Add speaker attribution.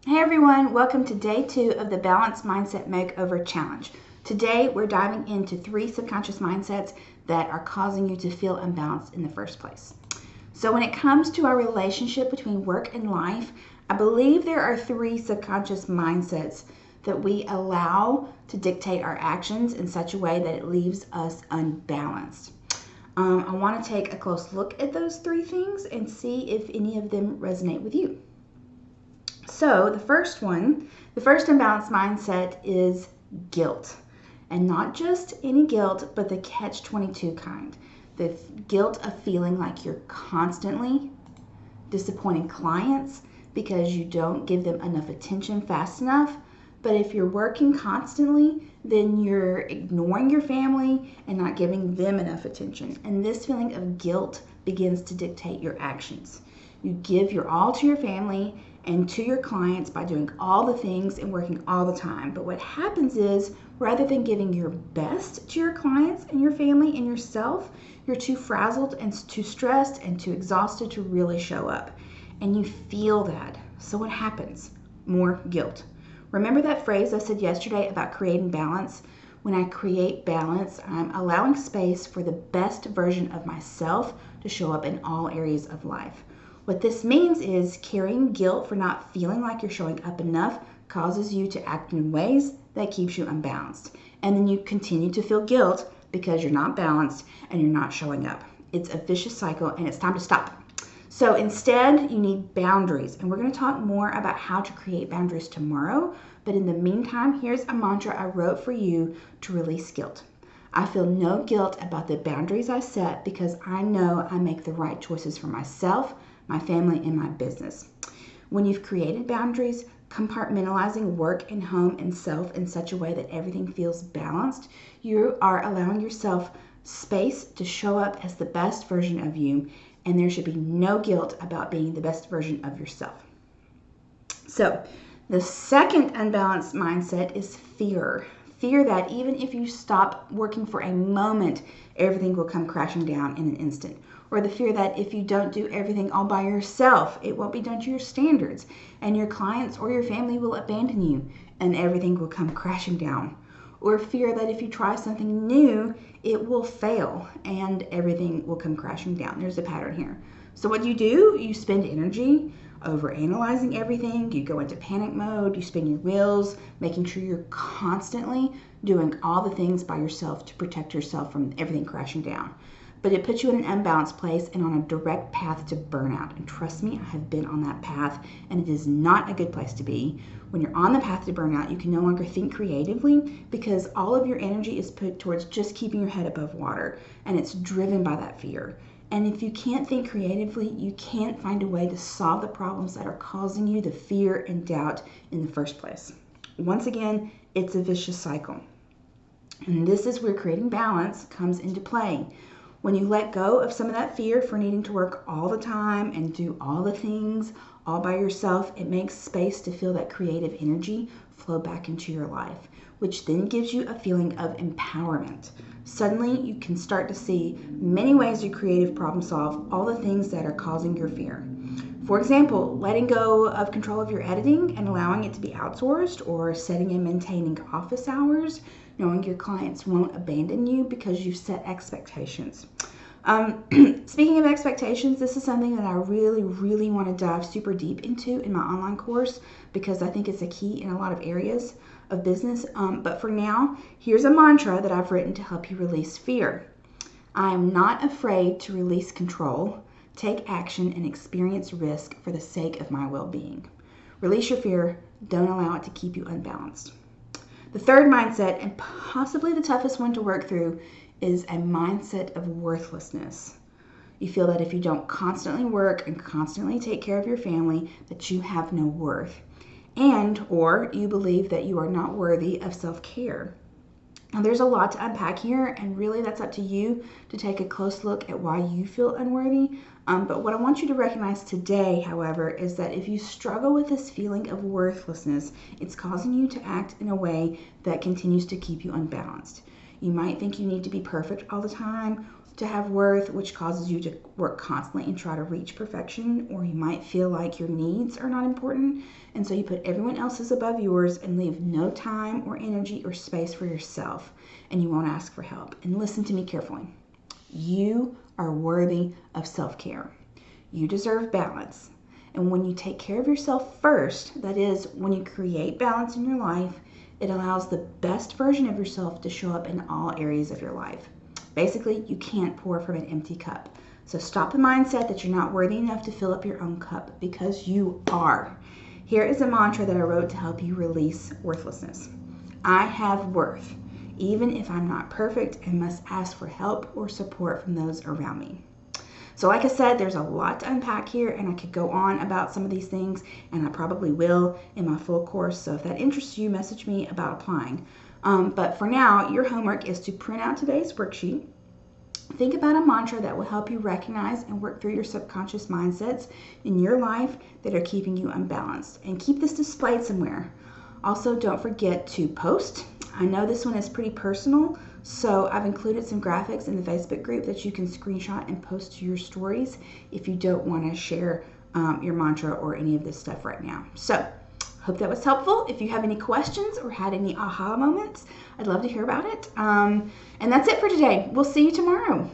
Speaker 1: Hey everyone, welcome to day 2 of the Balanced Mindset Makeover Challenge. Today we're diving into 3 subconscious mindsets that are causing you to feel unbalanced in the first place. So when it comes to our relationship between work and life, I believe there are 3 subconscious mindsets that we allow to dictate our actions in such a way that it leaves us unbalanced. I want to take a close look at those 3 things and see if any of them resonate with you. So the first unbalanced mindset is guilt. And not just any guilt, but the catch-22 kind. The guilt of feeling like you're constantly disappointing clients because you don't give them enough attention fast enough. But if you're working constantly, then you're ignoring your family and not giving them enough attention. And this feeling of guilt begins to dictate your actions. You give your all to your family and to your clients by doing all the things and working all the time. But what happens is, rather than giving your best to your clients and your family and yourself, you're too frazzled and too stressed and too exhausted to really show up. And you feel that. So what happens? More guilt. Remember that phrase I said yesterday about creating balance? When I create balance, I'm allowing space for the best version of myself to show up in all areas of life. What this means is carrying guilt for not feeling like you're showing up enough causes you to act in ways that keeps you unbalanced. And then you continue to feel guilt because you're not balanced and you're not showing up. It's a vicious cycle and it's time to stop. So instead, you need boundaries. And we're going to talk more about how to create boundaries tomorrow. But in the meantime, here's a mantra I wrote for you to release guilt. I feel no guilt about the boundaries I set because I know I make the right choices for myself, my family, and my business. When you've created boundaries, compartmentalizing work and home and self in such a way that everything feels balanced, you are allowing yourself space to show up as the best version of you, and there should be no guilt about being the best version of yourself. So, the second unbalanced mindset is fear. Fear that even if you stop working for a moment, everything will come crashing down in an instant. Or the fear that if you don't do everything all by yourself, it won't be done to your standards, and your clients or your family will abandon you, and everything will come crashing down. Or fear that if you try something new, it will fail, and everything will come crashing down. There's a pattern here. So what do? You spend energy over analyzing everything. You go into panic mode. You spin your wheels, making sure you're constantly doing all the things by yourself to protect yourself from everything crashing down. But it puts you in an unbalanced place and on a direct path to burnout. And trust me, I have been on that path, and it is not a good place to be. When you're on the path to burnout, you can no longer think creatively because all of your energy is put towards just keeping your head above water, and it's driven by that fear. And if you can't think creatively, you can't find a way to solve the problems that are causing you the fear and doubt in the first place. Once again, it's a vicious cycle. And this is where creating balance comes into play. When you let go of some of that fear for needing to work all the time and do all the things all by yourself, it makes space to feel that creative energy flow back into your life, which then gives you a feeling of empowerment. Suddenly, you can start to see many ways you creative problem solve all the things that are causing your fear. For example, letting go of control of your editing and allowing it to be outsourced, or setting and maintaining office hours, knowing your clients won't abandon you because you've set expectations. Speaking of expectations, this is something that I really want to dive super deep into in my online course because I think it's a key in a lot of areas of business. But for now, here's a mantra that I've written to help you release fear. I am not afraid to release control, take action, and experience risk for the sake of my well-being. Release your fear. Don't allow it to keep you unbalanced. The third mindset, and possibly the toughest one to work through, is a mindset of worthlessness. You feel that if you don't constantly work and constantly take care of your family, that you have no worth. And, or you believe that you are not worthy of self-care. Now, there's a lot to unpack here, and really that's up to you to take a close look at why you feel unworthy. But what I want you to recognize today, however, is that if you struggle with this feeling of worthlessness, it's causing you to act in a way that continues to keep you unbalanced. You might think you need to be perfect all the time, to have worth, which causes you to work constantly and try to reach perfection, or you might feel like your needs are not important, and so you put everyone else's above yours and leave no time or energy or space for yourself, and you won't ask for help. And listen to me carefully. You are worthy of self-care. You deserve balance. And when you take care of yourself first, that is, when you create balance in your life, it allows the best version of yourself to show up in all areas of your life. Basically, you can't pour from an empty cup. So stop the mindset that you're not worthy enough to fill up your own cup, because you are. Here is a mantra that I wrote to help you release worthlessness. I have worth, even if I'm not perfect and must ask for help or support from those around me. So like I said, there's a lot to unpack here, and I could go on about some of these things, and I probably will in my full course. So if that interests you, message me about applying. But for now, your homework is to print out today's worksheet. Think about a mantra that will help you recognize and work through your subconscious mindsets in your life that are keeping you unbalanced, and keep this displayed somewhere. Also, don't forget to post. I know this one is pretty personal, so I've included some graphics in the Facebook group that you can screenshot and post to your stories if you don't want to share your mantra or any of this stuff right now. So, hope that was helpful. If you have any questions or had any aha moments, I'd love to hear about it. And that's it for today. We'll see you tomorrow.